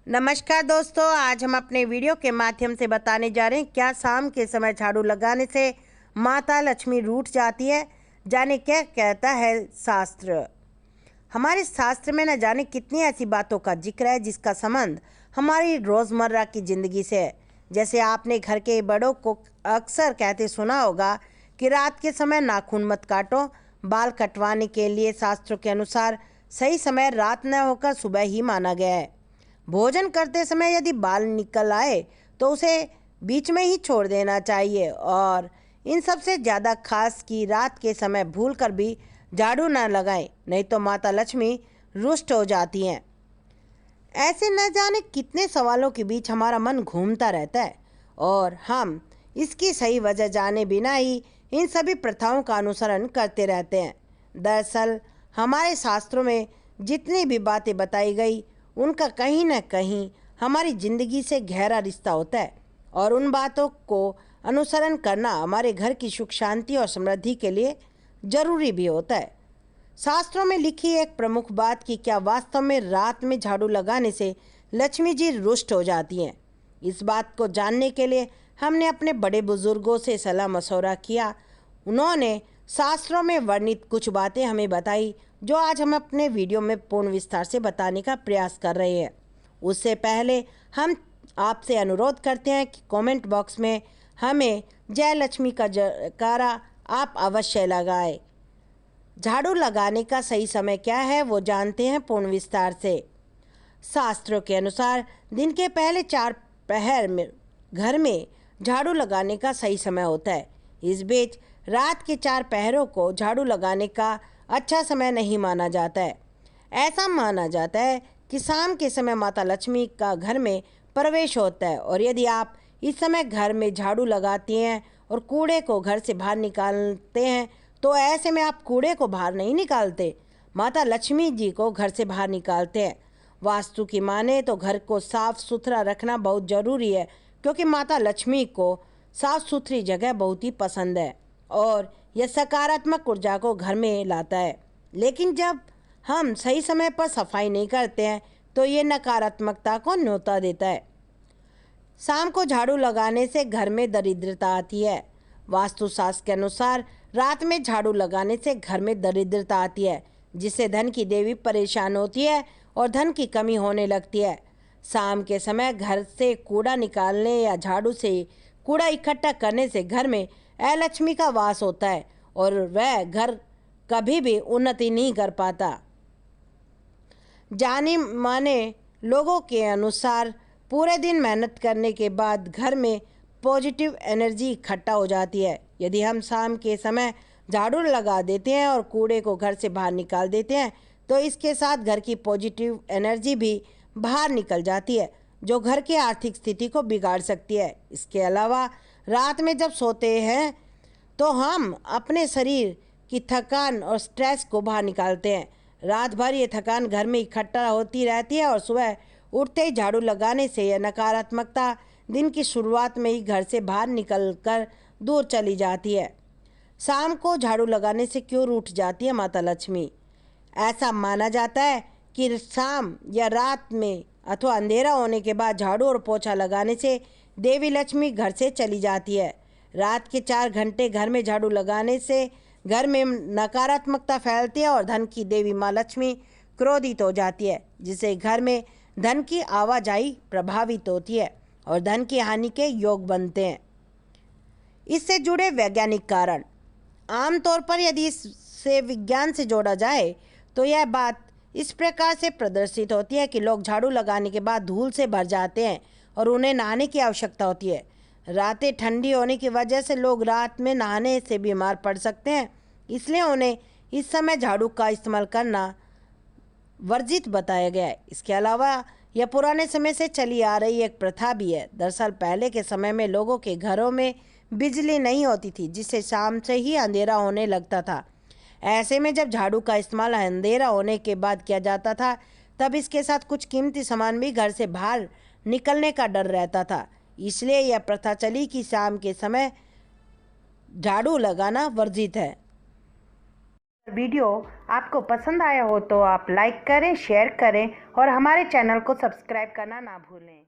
नमस्कार दोस्तों, आज हम अपने वीडियो के माध्यम से बताने जा रहे हैं क्या शाम के समय झाड़ू लगाने से माता लक्ष्मी रूठ जाती है। जाने क्या कहता है शास्त्र। हमारे शास्त्र में न जाने कितनी ऐसी बातों का जिक्र है जिसका संबंध हमारी रोज़मर्रा की ज़िंदगी से है। जैसे आपने घर के बड़ों को अक्सर कहते सुना होगा कि रात के समय नाखून मत काटो। बाल कटवाने के लिए शास्त्रों के अनुसार सही समय रात न होकर सुबह ही माना गया है। भोजन करते समय यदि बाल निकल आए तो उसे बीच में ही छोड़ देना चाहिए, और इन सबसे ज़्यादा खास कि रात के समय भूलकर भी झाड़ू ना लगाएं, नहीं तो माता लक्ष्मी रुष्ट हो जाती हैं। ऐसे न जाने कितने सवालों के बीच हमारा मन घूमता रहता है और हम इसकी सही वजह जाने बिना ही इन सभी प्रथाओं का अनुसरण करते रहते हैं। दरअसल हमारे शास्त्रों में जितनी भी बातें बताई गई उनका कहीं न कहीं हमारी ज़िंदगी से गहरा रिश्ता होता है, और उन बातों को अनुसरण करना हमारे घर की सुख शांति और समृद्धि के लिए ज़रूरी भी होता है। शास्त्रों में लिखी एक प्रमुख बात कि क्या वास्तव में रात में झाड़ू लगाने से लक्ष्मी जी रुष्ट हो जाती हैं। इस बात को जानने के लिए हमने अपने बड़े बुजुर्गों से सलाह मशवरा किया। उन्होंने शास्त्रों में वर्णित कुछ बातें हमें बताई जो आज हम अपने वीडियो में पूर्ण विस्तार से बताने का प्रयास कर रहे हैं। उससे पहले हम आपसे अनुरोध करते हैं कि कमेंट बॉक्स में हमें जय लक्ष्मी का जयकारा आप अवश्य लगाएं। झाड़ू लगाने का सही समय क्या है वो जानते हैं पूर्ण विस्तार से। शास्त्रों के अनुसार दिन के पहले 4 पहर में घर में झाड़ू लगाने का सही समय होता है। इस बीच रात के 4 पहरों को झाड़ू लगाने का अच्छा समय नहीं माना जाता है। ऐसा माना जाता है कि शाम के समय माता लक्ष्मी का घर में प्रवेश होता है, और यदि आप इस समय घर में झाड़ू लगाती हैं और कूड़े को घर से बाहर निकालते हैं तो ऐसे में आप कूड़े को बाहर नहीं निकालते, माता लक्ष्मी जी को घर से बाहर निकालते हैं। वास्तु की माने तो घर को साफ सुथरा रखना बहुत ज़रूरी है, क्योंकि माता लक्ष्मी को साफ सुथरी जगह बहुत ही पसंद है और यह सकारात्मक ऊर्जा को घर में लाता है। लेकिन जब हम सही समय पर सफाई नहीं करते हैं तो ये नकारात्मकता को न्योता देता है। शाम को झाड़ू लगाने से घर में दरिद्रता आती है। वास्तुशास्त्र के अनुसार रात में झाड़ू लगाने से घर में दरिद्रता आती है, जिससे धन की देवी परेशान होती है और धन की कमी होने लगती है। शाम के समय घर से कूड़ा निकालने या झाड़ू से कूड़ा इकट्ठा करने से घर में अलक्ष्मी का वास होता है और वह घर कभी भी उन्नति नहीं कर पाता। जाने माने लोगों के अनुसार पूरे दिन मेहनत करने के बाद घर में पॉजिटिव एनर्जी इकट्ठा हो जाती है। यदि हम शाम के समय झाड़ू लगा देते हैं और कूड़े को घर से बाहर निकाल देते हैं तो इसके साथ घर की पॉजिटिव एनर्जी भी बाहर निकल जाती है, जो घर की आर्थिक स्थिति को बिगाड़ सकती है। इसके अलावा रात में जब सोते हैं तो हम अपने शरीर की थकान और स्ट्रेस को बाहर निकालते हैं। रात भर ये थकान घर में इकट्ठा होती रहती है और सुबह उठते ही झाड़ू लगाने से यह नकारात्मकता दिन की शुरुआत में ही घर से बाहर निकलकर दूर चली जाती है। शाम को झाड़ू लगाने से क्यों रूठ जाती है माता लक्ष्मी? ऐसा माना जाता है कि शाम या रात में अथवा अंधेरा होने के बाद झाड़ू और पोछा लगाने से देवी लक्ष्मी घर से चली जाती है। रात के 4 घंटे घर में झाड़ू लगाने से घर में नकारात्मकता फैलती है और धन की देवी माँ लक्ष्मी क्रोधित हो जाती है, जिससे घर में धन की आवाजाही प्रभावित होती है और धन की हानि के योग बनते हैं। इससे जुड़े वैज्ञानिक कारण आमतौर पर यदि इससे विज्ञान से जोड़ा जाए तो यह बात इस प्रकार से प्रदर्शित होती है कि लोग झाड़ू लगाने के बाद धूल से भर जाते हैं और उन्हें नहाने की आवश्यकता होती है। रातें ठंडी होने की वजह से लोग रात में नहाने से बीमार पड़ सकते हैं, इसलिए उन्हें इस समय झाड़ू का इस्तेमाल करना वर्जित बताया गया है। इसके अलावा यह पुराने समय से चली आ रही एक प्रथा भी है। दरअसल पहले के समय में लोगों के घरों में बिजली नहीं होती थी, जिससे शाम से ही अंधेरा होने लगता था। ऐसे में जब झाड़ू का इस्तेमाल अंधेरा होने के बाद किया जाता था तब इसके साथ कुछ कीमती सामान भी घर से बाहर निकलने का डर रहता था। इसलिए यह प्रथा चली कि शाम के समय झाड़ू लगाना वर्जित है। वीडियो आपको पसंद आया हो तो आप लाइक करें, शेयर करें और हमारे चैनल को सब्सक्राइब करना ना भूलें।